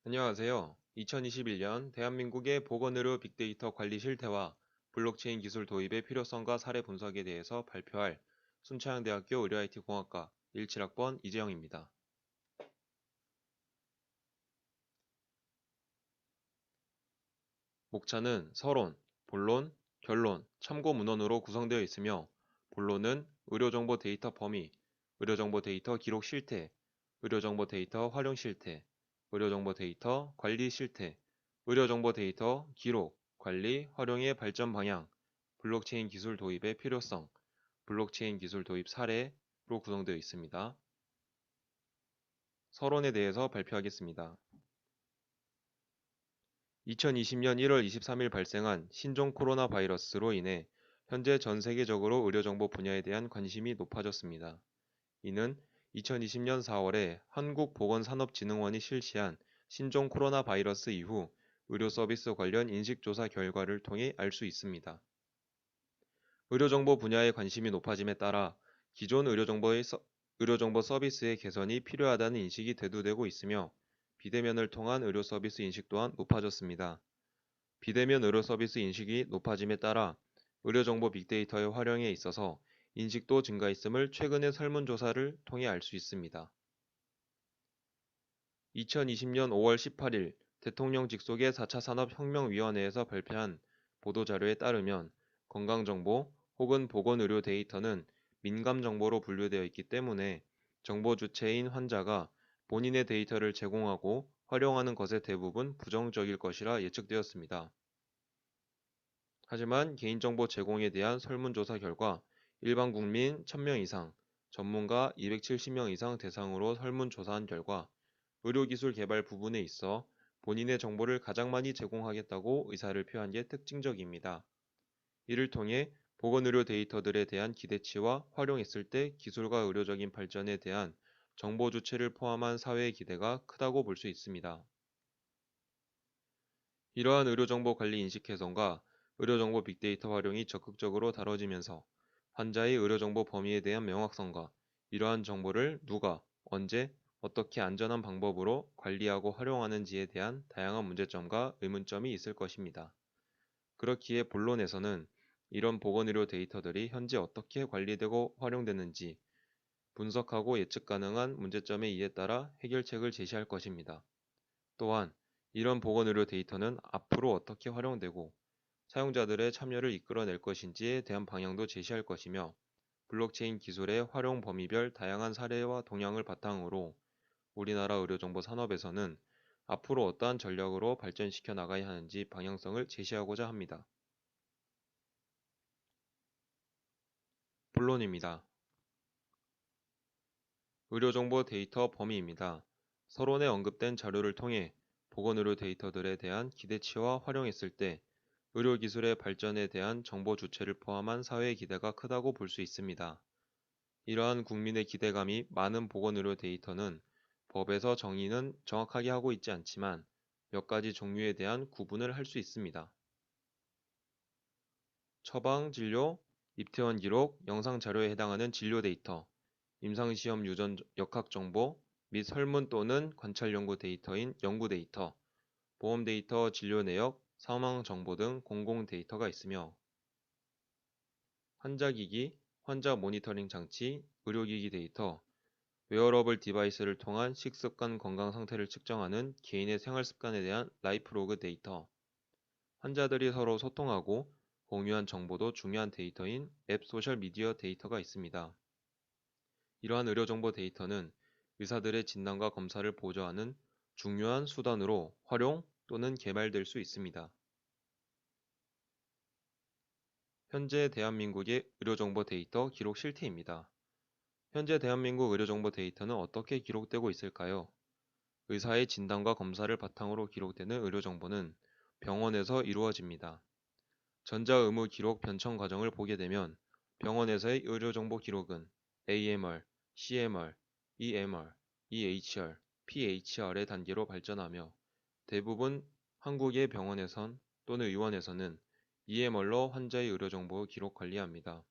안녕하세요. 2021년 대한민국의 보건의료 빅데이터 관리 실태와 블록체인 기술 도입의 필요성과 사례 분석에 대해서 발표할 순천향대학교 의료-IT공학과 17학번 이재영입니다. 목차는 서론, 본론, 결론, 참고 문헌으로 구성되어 있으며 본론은 의료정보 데이터 범위, 의료정보 데이터 기록 실태, 의료정보 데이터 활용 실태, 의료정보 데이터 관리 실태, 의료정보 데이터 기록, 관리, 활용의 발전 방향, 블록체인 기술 도입의 필요성, 블록체인 기술 도입 사례로 구성되어 있습니다. 서론에 대해서 발표하겠습니다. 2020년 1월 23일 발생한 신종 코로나 바이러스로 인해 현재 전 세계적으로 의료정보 분야에 대한 관심이 높아졌습니다. 이는 2020년 4월에 한국보건산업진흥원이 실시한 신종 코로나 바이러스 이후 의료 서비스 관련 인식조사 결과를 통해 알 수 있습니다. 의료정보 분야에 관심이 높아짐에 따라 기존 의료정보 서비스의 개선이 필요하다는 인식이 대두되고 있으며 비대면을 통한 의료 서비스 인식 또한 높아졌습니다. 비대면 의료 서비스 인식이 높아짐에 따라 의료정보 빅데이터의 활용에 있어서 인식도 증가했음을 최근의 설문조사를 통해 알 수 있습니다. 2020년 5월 18일 대통령 직속의 4차 산업혁명위원회에서 발표한 보도자료에 따르면 건강정보 혹은 보건의료 데이터는 민감정보로 분류되어 있기 때문에 정보 주체인 환자가 본인의 데이터를 제공하고 활용하는 것에 대부분 부정적일 것이라 예측되었습니다. 하지만 개인정보 제공에 대한 설문조사 결과 일반 국민 1000명 이상, 전문가 270명 이상 대상으로 설문조사한 결과 의료기술 개발 부분에 있어 본인의 정보를 가장 많이 제공하겠다고 의사를 표한 게 특징적입니다. 이를 통해 보건의료 데이터들에 대한 기대치와 활용했을 때 기술과 의료적인 발전에 대한 정보 주체를 포함한 사회의 기대가 크다고 볼 수 있습니다. 이러한 의료정보 관리 인식 개선과 의료정보 빅데이터 활용이 적극적으로 다뤄지면서 환자의 의료정보 범위에 대한 명확성과 이러한 정보를 누가, 언제, 어떻게 안전한 방법으로 관리하고 활용하는지에 대한 다양한 문제점과 의문점이 있을 것입니다. 그렇기에 본론에서는 이런 보건의료 데이터들이 현재 어떻게 관리되고 활용되는지 분석하고 예측 가능한 문제점에 이에 따라 해결책을 제시할 것입니다. 또한 이런 보건의료 데이터는 앞으로 어떻게 활용되고 사용자들의 참여를 이끌어낼 것인지에 대한 방향도 제시할 것이며 블록체인 기술의 활용 범위별 다양한 사례와 동향을 바탕으로 우리나라 의료정보 산업에서는 앞으로 어떠한 전략으로 발전시켜 나가야 하는지 방향성을 제시하고자 합니다. 본론입니다. 의료정보 데이터 범위입니다. 서론에 언급된 자료를 통해 보건의료 데이터들에 대한 기대치와 활용했을 때 의료기술의 발전에 대한 정보 주체를 포함한 사회의 기대가 크다고 볼 수 있습니다. 이러한 국민의 기대감이 많은 보건의료 데이터는 법에서 정의는 정확하게 하고 있지 않지만 몇 가지 종류에 대한 구분을 할 수 있습니다. 처방 진료, 입퇴원 기록, 영상 자료에 해당하는 진료 데이터, 임상시험 유전 역학 정보 및 설문 또는 관찰 연구 데이터인 연구 데이터, 보험 데이터 진료 내역, 사망 정보 등 공공 데이터가 있으며 환자기기, 환자 모니터링 장치, 의료기기 데이터, 웨어러블 디바이스를 통한 식습관 건강 상태를 측정하는 개인의 생활 습관에 대한 라이프로그 데이터, 환자들이 서로 소통하고 공유한 정보도 중요한 데이터인 앱 소셜 미디어 데이터가 있습니다. 이러한 의료정보 데이터는 의사들의 진단과 검사를 보조하는 중요한 수단으로 활용 또는 개발될 수 있습니다. 현재 대한민국의 의료정보 데이터 기록 실태입니다. 현재 대한민국 의료정보 데이터는 어떻게 기록되고 있을까요? 의사의 진단과 검사를 바탕으로 기록되는 의료정보는 병원에서 이루어집니다. 전자의무 기록 변청 과정을 보게 되면 병원에서의 의료정보 기록은 AMR, CMR, EMR, EHR, PHR의 단계로 발전하며 대부분 한국의 병원에선 또는 의원에서는 EMR로 환자의 의료정보 기록 관리합니다.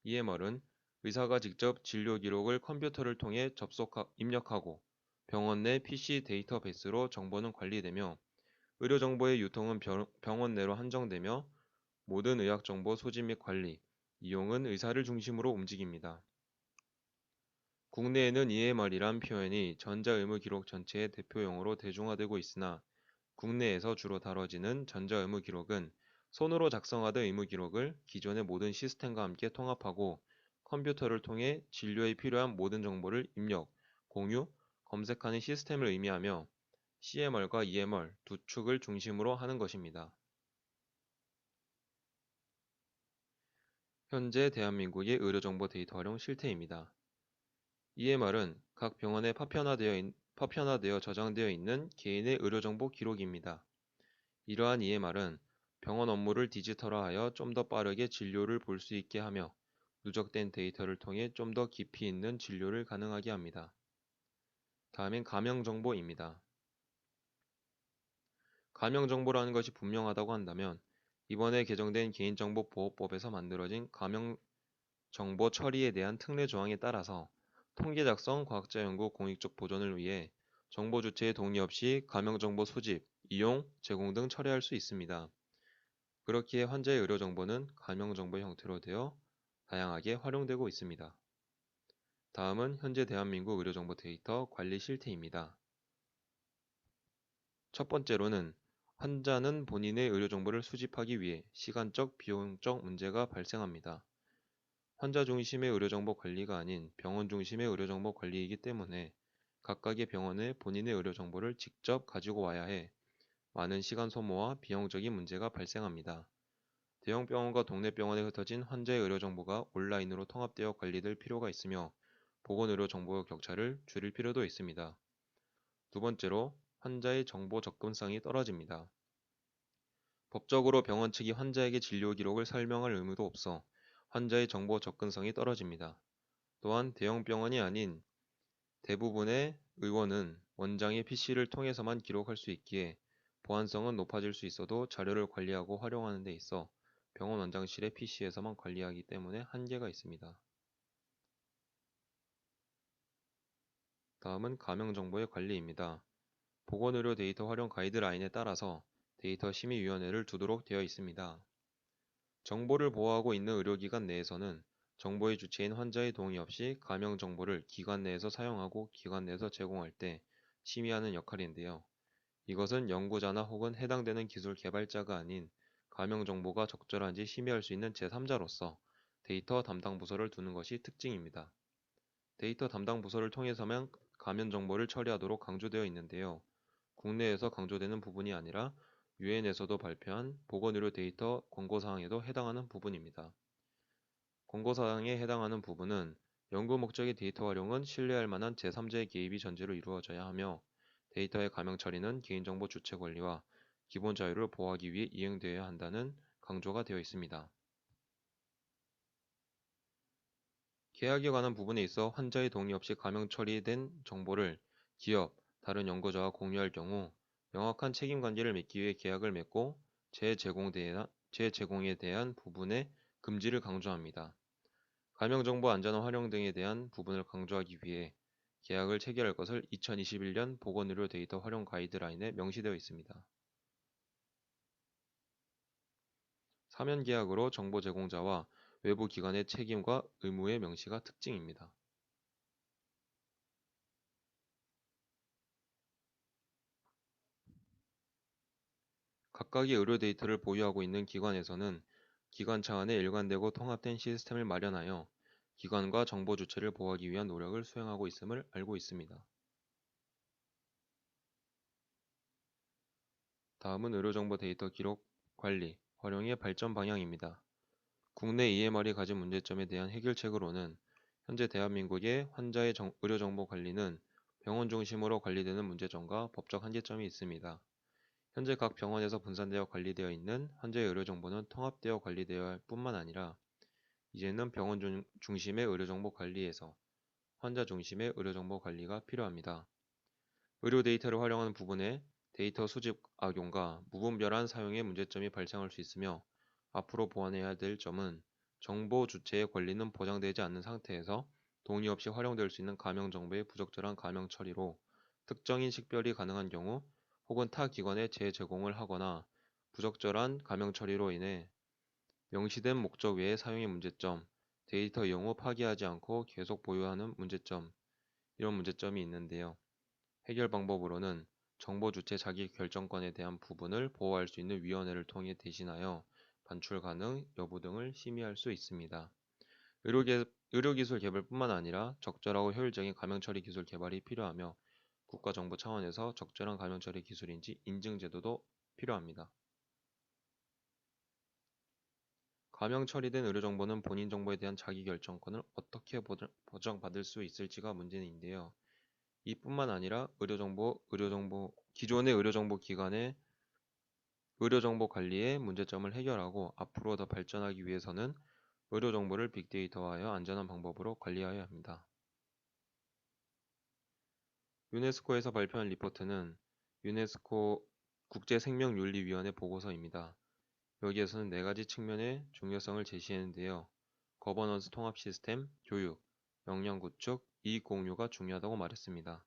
EMR은 의사가 직접 진료 기록을 컴퓨터를 통해 입력하고 병원 내 PC 데이터베이스로 정보는 관리되며 의료정보의 유통은 병원 내로 한정되며 모든 의학정보 소집 및 관리, 이용은 의사를 중심으로 움직입니다. 국내에는 EMR이란 표현이 전자의무기록 전체의 대표용어로 대중화되고 있으나 국내에서 주로 다뤄지는 전자의무기록은 손으로 작성하던 의무기록을 기존의 모든 시스템과 함께 통합하고 컴퓨터를 통해 진료에 필요한 모든 정보를 입력, 공유, 검색하는 시스템을 의미하며 CMR과 EMR 두 축을 중심으로 하는 것입니다. 현재 대한민국의 의료정보 데이터 활용 실태입니다. EMR은 각 병원에 파편화되어 저장되어 있는 개인의 의료정보 기록입니다. 이러한 EMR은 병원 업무를 디지털화하여 좀 더 빠르게 진료를 볼 수 있게 하며 누적된 데이터를 통해 좀 더 깊이 있는 진료를 가능하게 합니다. 다음엔 가명정보입니다. 가명정보라는 것이 분명하다고 한다면 이번에 개정된 개인정보보호법에서 만들어진 가명정보 처리에 대한 특례 조항에 따라서 통계 작성, 과학자 연구, 공익적 보존을 위해 정보 주체의 동의 없이 가명정보 수집, 이용, 제공 등 처리할 수 있습니다. 그렇기에 환자의 의료정보는 가명정보 형태로 되어 다양하게 활용되고 있습니다. 다음은 현재 대한민국 의료정보 데이터 관리 실태입니다. 첫 번째로는 환자는 본인의 의료정보를 수집하기 위해 시간적, 비용적 문제가 발생합니다. 환자 중심의 의료정보 관리가 아닌 병원 중심의 의료정보 관리이기 때문에 각각의 병원에 본인의 의료정보를 직접 가지고 와야 해 많은 시간 소모와 비용적인 문제가 발생합니다. 대형 병원과 동네 병원에 흩어진 환자의 의료정보가 온라인으로 통합되어 관리될 필요가 있으며 보건의료정보 격차를 줄일 필요도 있습니다. 두 번째로 환자의 정보 접근성이 떨어집니다. 법적으로 병원 측이 환자에게 진료 기록을 설명할 의무도 없어 환자의 정보 접근성이 떨어집니다. 또한 대형 병원이 아닌 대부분의 의원은 원장의 PC를 통해서만 기록할 수 있기에 보안성은 높아질 수 있어도 자료를 관리하고 활용하는 데 있어 병원 원장실의 PC에서만 관리하기 때문에 한계가 있습니다. 다음은 가명정보의 관리입니다. 보건의료 데이터 활용 가이드라인에 따라서 데이터 심의위원회를 두도록 되어 있습니다. 정보를 보호하고 있는 의료기관 내에서는 정보의 주체인 환자의 동의 없이 가명 정보를 기관 내에서 사용하고 기관 내에서 제공할 때 심의하는 역할인데요. 이것은 연구자나 혹은 해당되는 기술 개발자가 아닌 가명 정보가 적절한지 심의할 수 있는 제3자로서 데이터 담당 부서를 두는 것이 특징입니다. 데이터 담당 부서를 통해서만 가명 정보를 처리하도록 강조되어 있는데요. 국내에서 강조되는 부분이 아니라 유엔에서도 발표한 보건의료 데이터 권고사항에도 해당하는 부분입니다. 권고사항에 해당하는 부분은 연구 목적의 데이터 활용은 신뢰할 만한 제3자의 개입이 전제로 이루어져야 하며 데이터의 가명 처리는 개인정보 주체 권리와 기본 자유를 보호하기 위해 이행되어야 한다는 강조가 되어 있습니다. 계약에 관한 부분에 있어 환자의 동의 없이 가명 처리된 정보를 기업, 다른 연구자와 공유할 경우 명확한 책임 관계를 맺기 위해 계약을 맺고 재제공에 대한 부분의 금지를 강조합니다. 가명 정보 안전한 활용 등에 대한 부분을 강조하기 위해 계약을 체결할 것을 2021년 보건의료 데이터 활용 가이드라인에 명시되어 있습니다. 사면 계약으로 정보 제공자와 외부 기관의 책임과 의무의 명시가 특징입니다. 각각의 의료 데이터를 보유하고 있는 기관에서는 기관 차원의 일관되고 통합된 시스템을 마련하여 기관과 정보 주체를 보호하기 위한 노력을 수행하고 있음을 알고 있습니다. 다음은 의료정보 데이터 기록, 관리, 활용의 발전 방향입니다. 국내 EMR이 가진 문제점에 대한 해결책으로는 현재 대한민국의 환자의 의료정보 관리는 병원 중심으로 관리되는 문제점과 법적 한계점이 있습니다. 현재 각 병원에서 분산되어 관리되어 있는 환자의 의료정보는 통합되어 관리되어야 할 뿐만 아니라 이제는 병원 중심의 의료정보 관리에서 환자 중심의 의료정보 관리가 필요합니다. 의료 데이터를 활용하는 부분에 데이터 수집 악용과 무분별한 사용의 문제점이 발생할 수 있으며 앞으로 보완해야 될 점은 정보 주체의 권리는 보장되지 않는 상태에서 동의 없이 활용될 수 있는 가명 정보의 부적절한 가명 처리로 특정인 식별이 가능한 경우 혹은 타 기관에 재제공을 하거나 부적절한 가명 처리로 인해 명시된 목적 외의 사용의 문제점, 데이터 이용 후 파기하지 않고 계속 보유하는 문제점, 이런 문제점이 있는데요. 해결 방법으로는 정보 주체 자기 결정권에 대한 부분을 보호할 수 있는 위원회를 통해 대신하여 반출 가능 여부 등을 심의할 수 있습니다. 의료기술 개발뿐만 아니라 적절하고 효율적인 가명 처리 기술 개발이 필요하며 국가정부 차원에서 적절한 가명 처리 기술인지 인증 제도도 필요합니다. 가명 처리된 의료정보는 본인 정보에 대한 자기결정권을 어떻게 보장받을 수 있을지가 문제인데요. 이뿐만 아니라 기존의 의료정보 기관의 의료정보 관리의 문제점을 해결하고 앞으로 더 발전하기 위해서는 의료정보를 빅데이터화하여 안전한 방법으로 관리해야 합니다. 유네스코에서 발표한 리포트는 유네스코 국제생명윤리위원회 보고서입니다. 여기에서는 4가지 측면의 중요성을 제시했는데요. 거버넌스 통합 시스템, 교육, 역량 구축, 이익 공유가 중요하다고 말했습니다.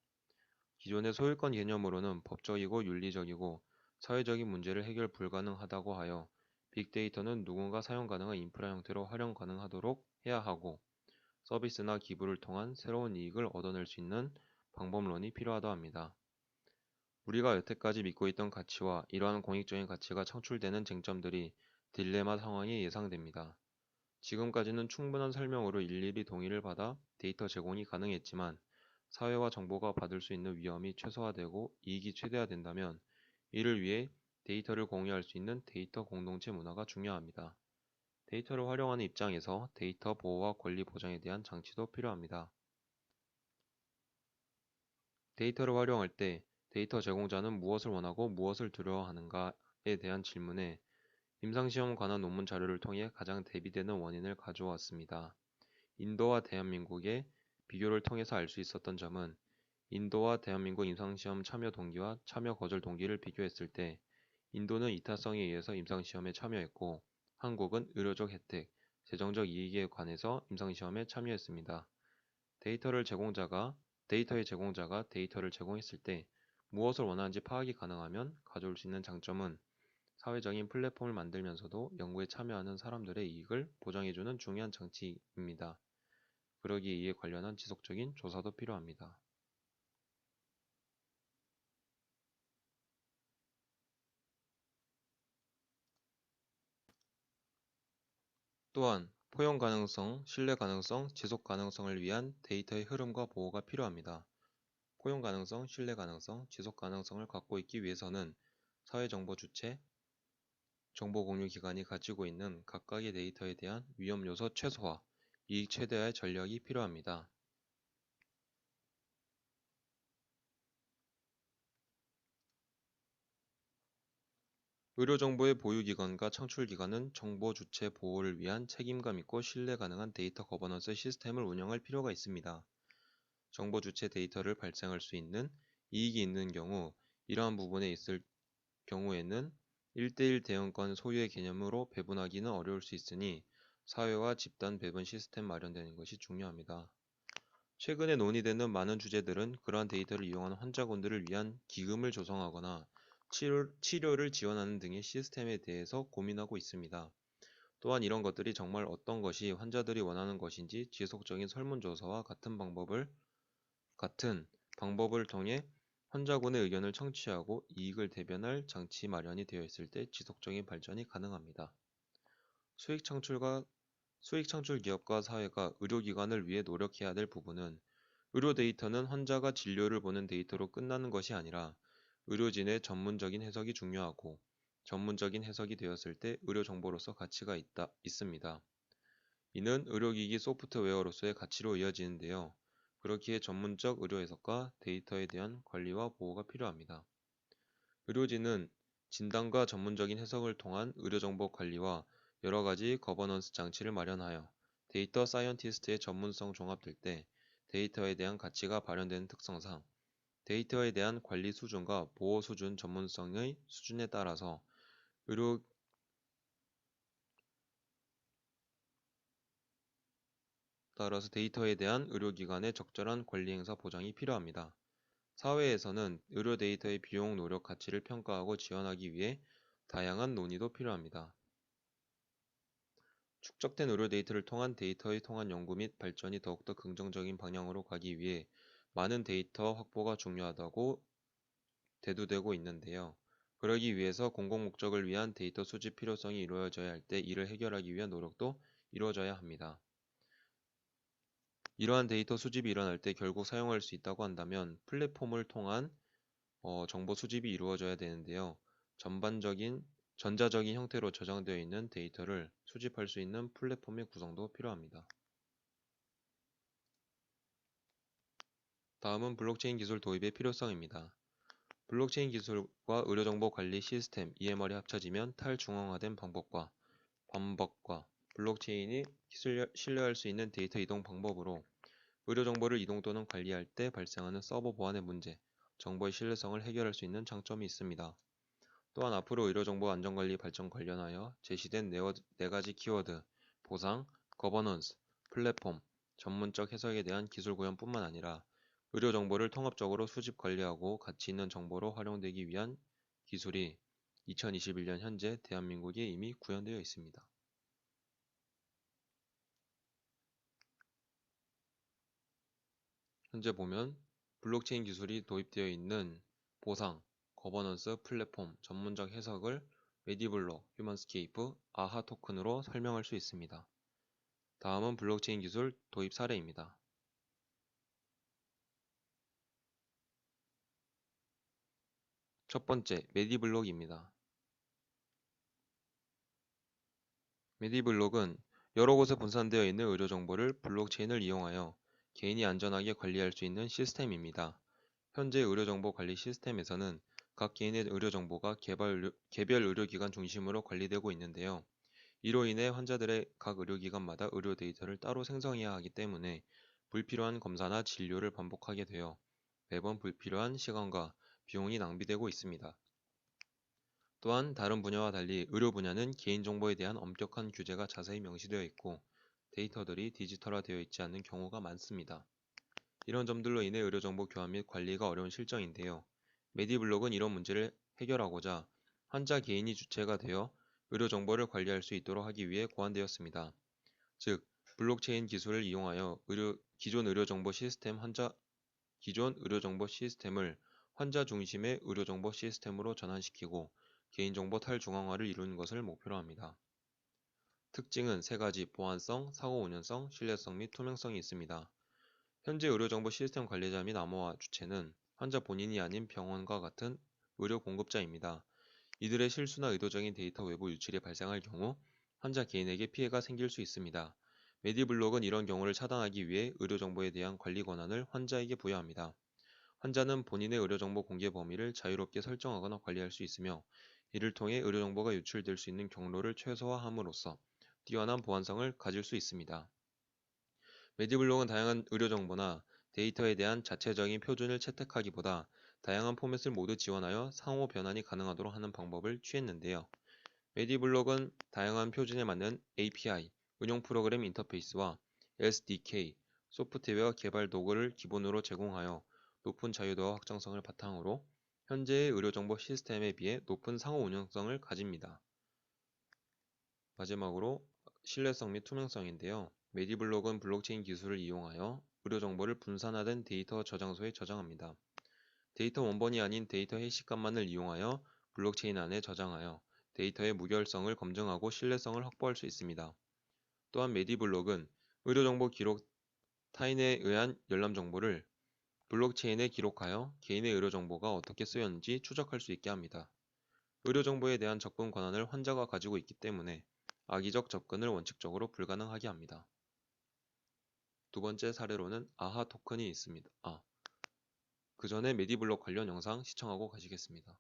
기존의 소유권 개념으로는 법적이고 윤리적이고 사회적인 문제를 해결 불가능하다고 하여 빅데이터는 누군가 사용 가능한 인프라 형태로 활용 가능하도록 해야 하고 서비스나 기부를 통한 새로운 이익을 얻어낼 수 있는 방법론이 필요하다 합니다. 우리가 여태까지 믿고 있던 가치와 이러한 공익적인 가치가 창출되는 쟁점들이 딜레마 상황이 예상됩니다. 지금까지는 충분한 설명으로 일일이 동의를 받아 데이터 제공이 가능했지만 사회와 정보가 받을 수 있는 위험이 최소화되고 이익이 최대화된다면 이를 위해 데이터를 공유할 수 있는 데이터 공동체 문화가 중요합니다. 데이터를 활용하는 입장에서 데이터 보호와 권리 보장에 대한 장치도 필요합니다. 데이터를 활용할 때 데이터 제공자는 무엇을 원하고 무엇을 두려워하는가에 대한 질문에 임상시험 관한 논문 자료를 통해 가장 대비되는 원인을 가져왔습니다. 인도와 대한민국의 비교를 통해서 알 수 있었던 점은 인도와 대한민국 임상시험 참여 동기와 참여 거절 동기를 비교했을 때 인도는 이타성에 의해서 임상시험에 참여했고 한국은 의료적 혜택, 재정적 이익에 관해서 임상시험에 참여했습니다. 데이터의 제공자가 데이터를 제공했을 때 무엇을 원하는지 파악이 가능하면 가져올 수 있는 장점은 사회적인 플랫폼을 만들면서도 연구에 참여하는 사람들의 이익을 보장해주는 중요한 장치입니다. 그러기에 이에 관련한 지속적인 조사도 필요합니다. 또한 포용 가능성, 신뢰 가능성, 지속 가능성을 위한 데이터의 흐름과 보호가 필요합니다. 포용 가능성, 신뢰 가능성, 지속 가능성을 갖고 있기 위해서는 사회정보 주체, 정보 공유 기관이 가지고 있는 각각의 데이터에 대한 위험 요소 최소화, 이익 최대화의 전략이 필요합니다. 의료정보의 보유기관과 창출기관은 정보 주체 보호를 위한 책임감 있고 신뢰 가능한 데이터 거버넌스 시스템을 운영할 필요가 있습니다. 정보 주체 데이터를 발생할 수 있는 이익이 있는 경우, 이러한 부분에 있을 경우에는 1대1 대응권 소유의 개념으로 배분하기는 어려울 수 있으니 사회와 집단 배분 시스템 마련되는 것이 중요합니다. 최근에 논의되는 많은 주제들은 그러한 데이터를 이용하는 환자군들을 위한 기금을 조성하거나 치료를 지원하는 등의 시스템에 대해서 고민하고 있습니다. 또한 이런 것들이 정말 어떤 것이 환자들이 원하는 것인지 지속적인 설문조사와 같은 방법을 통해 환자군의 의견을 청취하고 이익을 대변할 장치 마련이 되어 있을 때 지속적인 발전이 가능합니다. 수익 창출 기업과 사회가 의료기관을 위해 노력해야 될 부분은 의료 데이터는 환자가 진료를 보는 데이터로 끝나는 것이 아니라 의료진의 전문적인 해석이 중요하고 전문적인 해석이 되었을 때 의료 정보로서 가치가 있습니다. 이는 의료기기 소프트웨어로서의 가치로 이어지는데요. 그렇기에 전문적 의료 해석과 데이터에 대한 관리와 보호가 필요합니다. 의료진은 진단과 전문적인 해석을 통한 의료정보 관리와 여러 가지 거버넌스 장치를 마련하여 데이터 사이언티스트의 전문성 종합될 때 데이터에 대한 가치가 발현되는 특성상 데이터에 대한 관리 수준과 보호 수준 전문성의 수준에 따라서 데이터에 대한 의료기관의 적절한 권리 행사 보장이 필요합니다. 사회에서는 의료 데이터의 비용, 노력, 가치를 평가하고 지원하기 위해 다양한 논의도 필요합니다. 축적된 의료 데이터를 통한 데이터의 통한 연구 및 발전이 더욱더 긍정적인 방향으로 가기 위해 많은 데이터 확보가 중요하다고 대두되고 있는데요. 그러기 위해서 공공 목적을 위한 데이터 수집 필요성이 이루어져야 할 때 이를 해결하기 위한 노력도 이루어져야 합니다. 이러한 데이터 수집이 일어날 때 결국 사용할 수 있다고 한다면 플랫폼을 통한 정보 수집이 이루어져야 되는데요. 전자적인 형태로 저장되어 있는 데이터를 수집할 수 있는 플랫폼의 구성도 필요합니다. 다음은 블록체인 기술 도입의 필요성입니다. 블록체인 기술과 의료정보 관리 시스템 EMR이 합쳐지면 탈중앙화된 방법과 블록체인이 신뢰할 수 있는 데이터 이동 방법으로 의료정보를 이동 또는 관리할 때 발생하는 서버 보안의 문제, 정보의 신뢰성을 해결할 수 있는 장점이 있습니다. 또한 앞으로 의료정보 안전관리 발전 관련하여 제시된 네 가지 키워드, 보상, 거버넌스, 플랫폼, 전문적 해석에 대한 기술 구현뿐만 아니라 의료정보를 통합적으로 수집 관리하고 가치 있는 정보로 활용되기 위한 기술이 2021년 현재 대한민국에 이미 구현되어 있습니다. 현재 보면 블록체인 기술이 도입되어 있는 보상, 거버넌스, 플랫폼, 전문적 해석을 메디블록, 휴먼스케이프, 아하 토큰으로 설명할 수 있습니다. 다음은 블록체인 기술 도입 사례입니다. 첫 번째, 메디블록입니다. 메디블록은 여러 곳에 분산되어 있는 의료 정보를 블록체인을 이용하여 개인이 안전하게 관리할 수 있는 시스템입니다. 현재 의료정보 관리 시스템에서는 각 개인의 의료정보가 개별 의료기관 중심으로 관리되고 있는데요. 이로 인해 환자들의 각 의료기관마다 의료 데이터를 따로 생성해야 하기 때문에 불필요한 검사나 진료를 반복하게 되어 매번 불필요한 시간과 비용이 낭비되고 있습니다. 또한 다른 분야와 달리 의료 분야는 개인정보에 대한 엄격한 규제가 자세히 명시되어 있고 데이터들이 디지털화되어 있지 않은 경우가 많습니다. 이런 점들로 인해 의료정보 교환 및 관리가 어려운 실정인데요. 메디블록은 이런 문제를 해결하고자 환자 개인이 주체가 되어 의료정보를 관리할 수 있도록 하기 위해 고안되었습니다. 즉, 블록체인 기술을 이용하여 기존 의료정보 시스템을 환자 중심의 의료정보 시스템으로 전환시키고 개인정보 탈중앙화를 이루는 것을 목표로 합니다. 특징은 세 가지 보안성, 사고 운영성, 신뢰성 및 투명성이 있습니다. 현재 의료정보 시스템 관리자 및 암호화 주체는 환자 본인이 아닌 병원과 같은 의료 공급자입니다. 이들의 실수나 의도적인 데이터 외부 유출이 발생할 경우 환자 개인에게 피해가 생길 수 있습니다. 메디블록은 이런 경우를 차단하기 위해 의료정보에 대한 관리 권한을 환자에게 부여합니다. 환자는 본인의 의료정보 공개 범위를 자유롭게 설정하거나 관리할 수 있으며 이를 통해 의료정보가 유출될 수 있는 경로를 최소화함으로써 뛰어난 보안성을 가질 수 있습니다. 메디블록은 다양한 의료정보나 데이터에 대한 자체적인 표준을 채택하기보다 다양한 포맷을 모두 지원하여 상호 변환이 가능하도록 하는 방법을 취했는데요. 메디블록은 다양한 표준에 맞는 API, 응용 프로그램 인터페이스와 SDK, 소프트웨어 개발 도구를 기본으로 제공하여 높은 자유도와 확장성을 바탕으로 현재의 의료정보 시스템에 비해 높은 상호 운영성을 가집니다. 마지막으로 신뢰성 및 투명성인데요. 메디블록은 블록체인 기술을 이용하여 의료정보를 분산화된 데이터 저장소에 저장합니다. 데이터 원본이 아닌 데이터 해시값만을 이용하여 블록체인 안에 저장하여 데이터의 무결성을 검증하고 신뢰성을 확보할 수 있습니다. 또한 메디블록은 의료정보 기록 타인에 의한 열람 정보를 블록체인에 기록하여 개인의 의료정보가 어떻게 쓰였는지 추적할 수 있게 합니다. 의료정보에 대한 접근 권한을 환자가 가지고 있기 때문에 악의적 접근을 원칙적으로 불가능하게 합니다. 두 번째 사례로는 아하 토큰이 있습니다. 그 전에 메디블록 관련 영상 시청하고 가시겠습니다.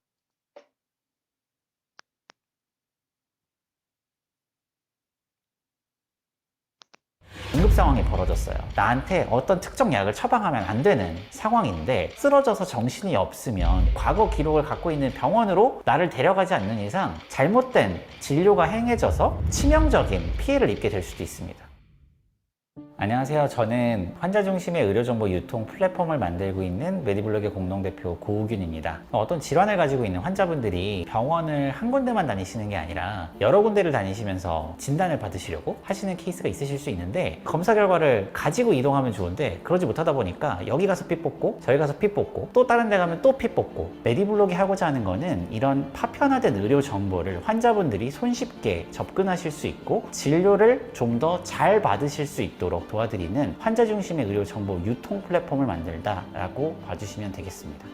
응급 상황이 벌어졌어요. 나한테 어떤 특정 약을 처방하면 안 되는 상황인데 쓰러져서 정신이 없으면 과거 기록을 갖고 있는 병원으로 나를 데려가지 않는 이상 잘못된 진료가 행해져서 치명적인 피해를 입게 될 수도 있습니다. 안녕하세요. 저는 환자 중심의 의료정보 유통 플랫폼을 만들고 있는 메디블록의 공동대표 고우균입니다. 어떤 질환을 가지고 있는 환자분들이 병원을 한 군데만 다니시는 게 아니라 여러 군데를 다니시면서 진단을 받으시려고 하시는 케이스가 있으실 수 있는데, 검사 결과를 가지고 이동하면 좋은데 그러지 못하다 보니까 여기 가서 피 뽑고 저기 가서 피 뽑고 또 다른 데 가면 또 피 뽑고, 메디블록이 하고자 하는 거는 이런 파편화된 의료 정보를 환자분들이 손쉽게 접근하실 수 있고 진료를 좀 더 잘 받으실 수 있도록 도와드리는 환자 중심의 의료 정보 유통 플랫폼을 만들다라고 봐주시면 되겠습니다.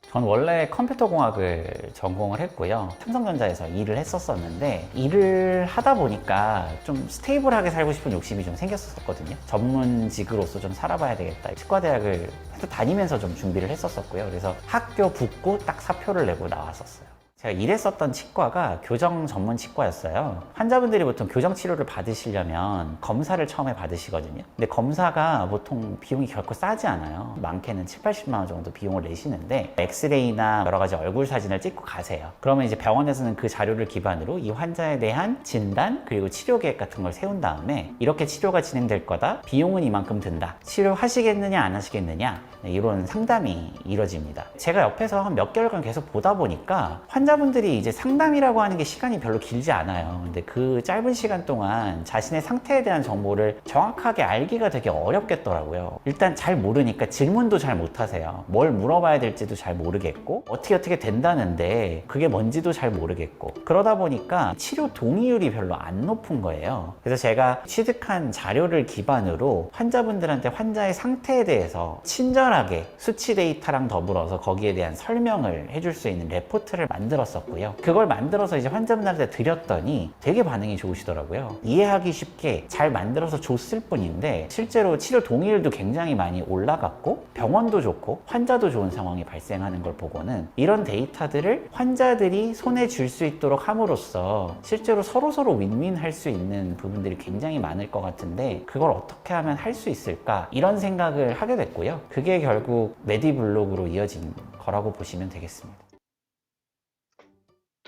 전 원래 컴퓨터 공학을 전공을 했고요. 삼성전자에서 일을 했었었는데, 일을 하다 보니까 좀 스테이블하게 살고 싶은 욕심이 좀 생겼었거든요. 전문직으로서 좀 살아봐야 되겠다. 치과대학을 다니면서 좀 준비를 했었었고요. 그래서 학교 붙고 딱 사표를 내고 나왔었어요. 제가 일했었던 치과가 교정 전문 치과였어요. 환자분들이 보통 교정 치료를 받으시려면 검사를 처음에 받으시거든요. 근데 검사가 보통 비용이 결코 싸지 않아요. 많게는 7, 80만 원 정도 비용을 내시는데, 엑스레이나 여러 가지 얼굴 사진을 찍고 가세요. 그러면 이제 병원에서는 그 자료를 기반으로 이 환자에 대한 진단 그리고 치료 계획 같은 걸 세운 다음에, 이렇게 치료가 진행될 거다, 비용은 이만큼 든다, 치료하시겠느냐 안 하시겠느냐, 이런 상담이 이루어집니다. 제가 옆에서 한 몇 개월간 계속 보다 보니까 환자분들이 이제 상담이라고 하는 게 시간이 별로 길지 않아요. 근데 그 짧은 시간 동안 자신의 상태에 대한 정보를 정확하게 알기가 되게 어렵겠더라고요. 일단 잘 모르니까 질문도 잘 못하세요. 뭘 물어봐야 될지도 잘 모르겠고, 어떻게 된다는데 그게 뭔지도 잘 모르겠고, 그러다 보니까 치료 동의율이 별로 안 높은 거예요. 그래서 제가 취득한 자료를 기반으로 환자분들한테 환자의 상태에 대해서 친절하게 수치 데이터랑 더불어서 거기에 대한 설명을 해줄 수 있는 레포트를 만들었었고요. 그걸 만들어서 이제 환자분들한테 드렸더니 되게 반응이 좋으시더라고요. 이해하기 쉽게 잘 만들어서 줬을 뿐인데 실제로 치료 동의율도 굉장히 많이 올라갔고, 병원도 좋고 환자도 좋은 상황이 발생하는 걸 보고는 이런 데이터들을 환자들이 손에 쥘 수 있도록 함으로써 실제로 서로 윈윈 할 수 있는 부분들이 굉장히 많을 것 같은데, 그걸 어떻게 하면 할 수 있을까, 이런 생각을 하게 됐고요. 그게 결국 메디블록으로 이어진 거라고 보시면 되겠습니다.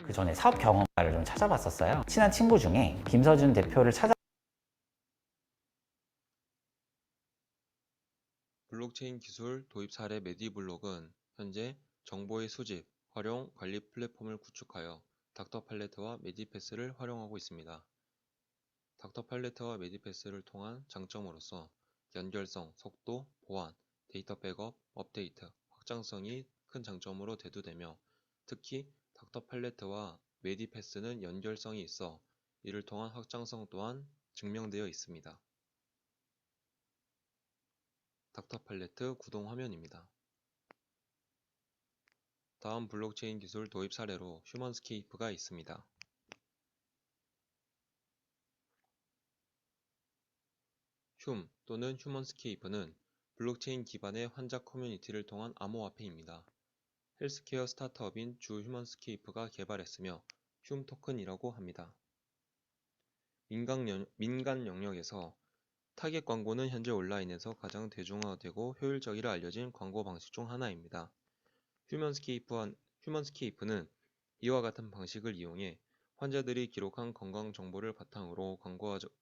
그 전에 사업 경험가를 좀 찾아봤었어요. 친한 친구 중에 김서준 대표를 블록체인 기술 도입 사례 메디블록은 현재 정보의 수집, 활용, 관리 플랫폼을 구축하여 닥터팔레트와 메디패스를 활용하고 있습니다. 닥터팔레트와 메디패스를 통한 장점으로서 연결성, 속도, 보안, 데이터 백업, 업데이트, 확장성이 큰 장점으로 대두되며, 특히 닥터팔레트와 메디패스는 연결성이 있어 이를 통한 확장성 또한 증명되어 있습니다. 닥터팔레트 구동 화면입니다. 다음 블록체인 기술 도입 사례로 휴먼스케이프가 있습니다. 흉 또는 휴먼스케이프는 블록체인 기반의 환자 커뮤니티를 통한 암호화폐입니다. 헬스케어 스타트업인 주 휴먼스케이프가 개발했으며 흉 토큰이라고 합니다. 민간 영역에서 타겟 광고는 현재 온라인에서 가장 대중화되고 효율적이라 알려진 광고 방식 중 하나입니다. 휴먼스케이프는 이와 같은 방식을 이용해 환자들이 기록한 건강 정보를 바탕으로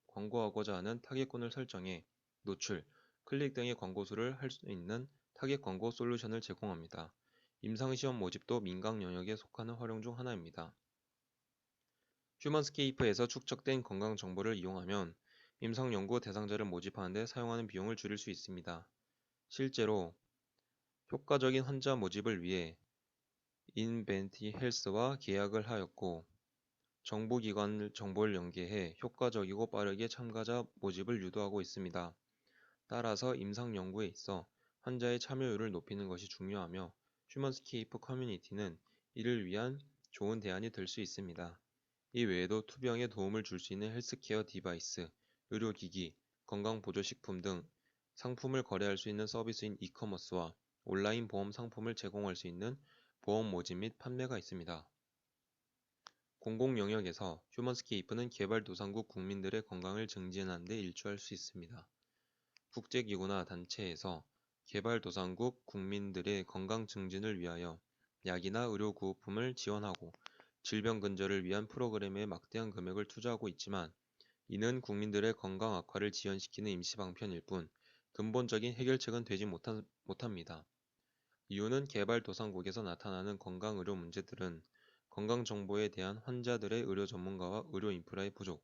광고하고자 하는 타겟군을 설정해 노출, 클릭 등의 광고 수를 할 수 있는 타겟 광고 솔루션을 제공합니다. 임상시험 모집도 민간 영역에 속하는 활용 중 하나입니다. 휴먼스케이프에서 축적된 건강 정보를 이용하면 임상연구 대상자를 모집하는 데 사용하는 비용을 줄일 수 있습니다. 실제로 효과적인 환자 모집을 위해 인벤티 헬스와 계약을 하였고, 정보기관 정보를 연계해 효과적이고 빠르게 참가자 모집을 유도하고 있습니다. 따라서 임상연구에 있어 환자의 참여율을 높이는 것이 중요하며, 휴먼스케이프 커뮤니티는 이를 위한 좋은 대안이 될 수 있습니다. 이 외에도 투병에 도움을 줄 수 있는 헬스케어 디바이스, 의료기기, 건강보조식품 등 상품을 거래할 수 있는 서비스인 이커머스와 온라인 보험 상품을 제공할 수 있는 보험 모집 및 판매가 있습니다. 공공 영역에서 휴먼스케이프는 개발도상국 국민들의 건강을 증진하는 데 일조할 수 있습니다. 국제기구나 단체에서 개발도상국 국민들의 건강 증진을 위하여 약이나 의료구호품을 지원하고 질병 근절을 위한 프로그램에 막대한 금액을 투자하고 있지만, 이는 국민들의 건강 악화를 지연시키는 임시 방편일 뿐 근본적인 해결책은 되지 못합니다. 이유는 개발도상국에서 나타나는 건강의료 문제들은 건강정보에 대한 환자들의 의료 전문가와 의료 인프라의 부족,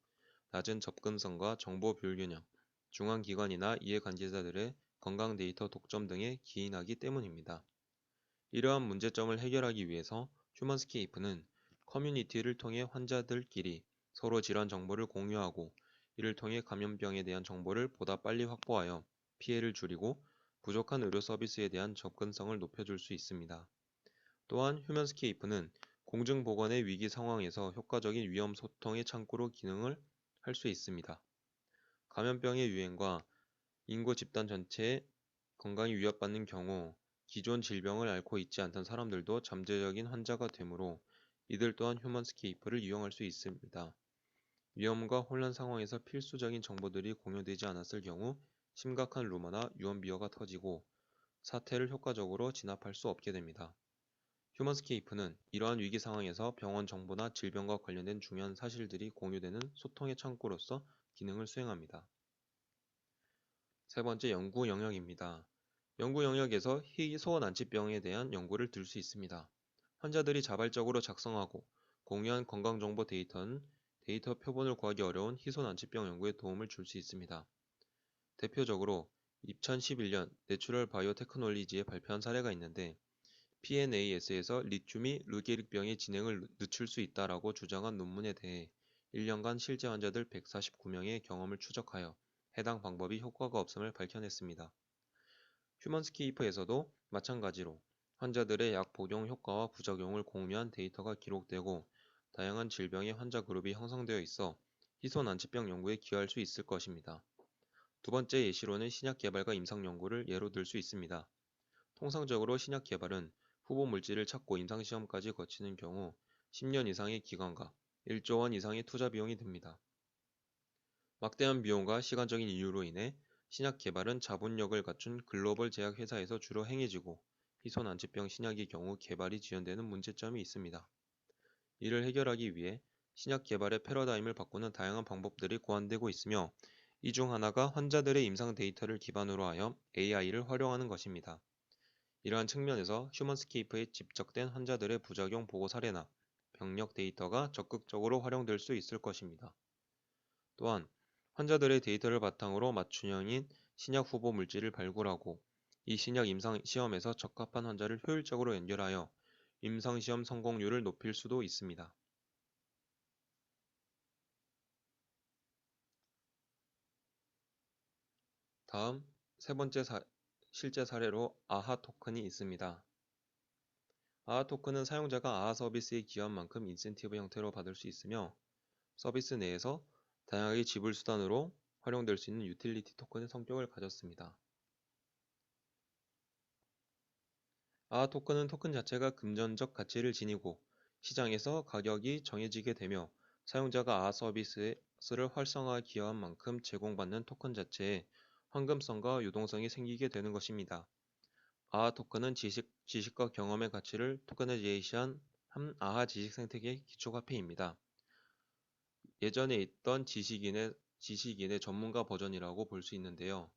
낮은 접근성과 정보 불균형, 중앙기관이나 이해관계자들의 건강 데이터 독점 등에 기인하기 때문입니다. 이러한 문제점을 해결하기 위해서 휴먼스케이프는 커뮤니티를 통해 환자들끼리 서로 질환 정보를 공유하고 이를 통해 감염병에 대한 정보를 보다 빨리 확보하여 피해를 줄이고 부족한 의료 서비스에 대한 접근성을 높여줄 수 있습니다. 또한 휴먼스케이프는 공중보건의 위기 상황에서 효과적인 위험 소통의 창구로 기능을 할 수 있습니다. 감염병의 유행과 인구 집단 전체의 건강이 위협받는 경우 기존 질병을 앓고 있지 않던 사람들도 잠재적인 환자가 되므로 이들 또한 휴먼스케이프를 이용할 수 있습니다. 위험과 혼란 상황에서 필수적인 정보들이 공유되지 않았을 경우 심각한 루머나 유언비어가 터지고 사태를 효과적으로 진압할 수 없게 됩니다. 휴먼스케이프는 이러한 위기 상황에서 병원 정보나 질병과 관련된 중요한 사실들이 공유되는 소통의 창구로서 기능을 수행합니다. 세 번째, 연구 영역입니다. 연구 영역에서 희소난치병에 대한 연구를 들 수 있습니다. 환자들이 자발적으로 작성하고 공유한 건강정보 데이터는 데이터 표본을 구하기 어려운 희소난치병 연구에 도움을 줄 수 있습니다. 대표적으로 2011년 내추럴 바이오테크놀리지에 발표한 사례가 있는데 PNAS에서 리튬이 르게릭병의 진행을 늦출 수 있다라고 주장한 논문에 대해 1년간 실제 환자들 149명의 경험을 추적하여 해당 방법이 효과가 없음을 밝혀냈습니다. 휴먼스케이프에서도 마찬가지로 환자들의 약 복용 효과와 부작용을 공유한 데이터가 기록되고 다양한 질병의 환자 그룹이 형성되어 있어 희소난치병 연구에 기여할 수 있을 것입니다. 두 번째 예시로는 신약 개발과 임상 연구를 예로 들 수 있습니다. 통상적으로 신약 개발은 후보 물질을 찾고 임상시험까지 거치는 경우 10년 이상의 기간과 1조 원 이상의 투자 비용이 듭니다. 막대한 비용과 시간적인 이유로 인해 신약 개발은 자본력을 갖춘 글로벌 제약회사에서 주로 행해지고 희소난치병 신약의 경우 개발이 지연되는 문제점이 있습니다. 이를 해결하기 위해 신약 개발의 패러다임을 바꾸는 다양한 방법들이 고안되고 있으며 이 중 하나가 환자들의 임상 데이터를 기반으로 하여 AI를 활용하는 것입니다. 이러한 측면에서 휴먼스케이프에 집적된 환자들의 부작용 보고 사례나 병력 데이터가 적극적으로 활용될 수 있을 것입니다. 또한 환자들의 데이터를 바탕으로 맞춤형인 신약 후보 물질을 발굴하고 이 신약 임상 시험에서 적합한 환자를 효율적으로 연결하여 임상 시험 성공률을 높일 수도 있습니다. 다음 세 번째 실제 사례로 아하 토큰이 있습니다. 아하 토큰은 사용자가 아하 서비스에 기여한 만큼 인센티브 형태로 받을 수 있으며 서비스 내에서 다양하게 지불 수단으로 활용될 수 있는 유틸리티 토큰의 성격을 가졌습니다. 아하 토큰은 토큰 자체가 금전적 가치를 지니고 시장에서 가격이 정해지게 되며 사용자가 아하 서비스를 활성화에 기여한 만큼 제공받는 토큰 자체에 황금성과 유동성이 생기게 되는 것입니다. 아하 토큰은 지식과 경험의 가치를 토커나이제이션 한 아하 지식 생태계 기초화폐입니다. 예전에 있던 지식인의 전문가 버전이라고 볼 수 있는데요.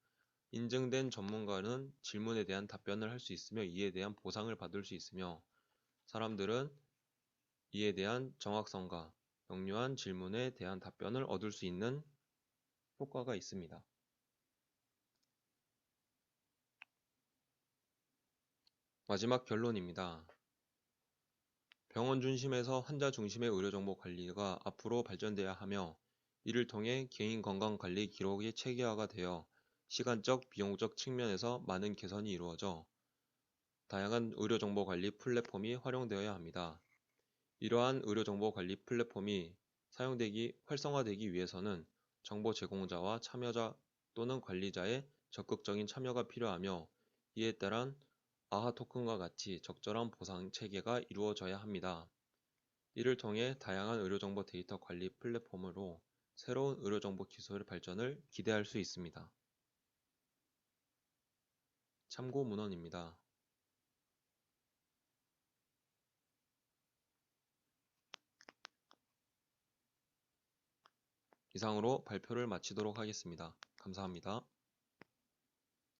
인증된 전문가는 질문에 대한 답변을 할 수 있으며 이에 대한 보상을 받을 수 있으며 사람들은 이에 대한 정확성과 명료한 질문에 대한 답변을 얻을 수 있는 효과가 있습니다. 마지막 결론입니다. 병원 중심에서 환자 중심의 의료정보 관리가 앞으로 발전돼야 하며 이를 통해 개인 건강관리 기록이 체계화가 되어 시간적, 비용적 측면에서 많은 개선이 이루어져 다양한 의료정보관리 플랫폼이 활용되어야 합니다. 이러한 의료정보관리 플랫폼이 활성화되기 위해서는 정보 제공자와 참여자 또는 관리자의 적극적인 참여가 필요하며 이에 따른 아하 토큰과 같이 적절한 보상 체계가 이루어져야 합니다. 이를 통해 다양한 의료정보 데이터 관리 플랫폼으로 새로운 의료정보 기술 발전을 기대할 수 있습니다. 참고 문헌입니다. 이상으로 발표를 마치도록 하겠습니다. 감사합니다.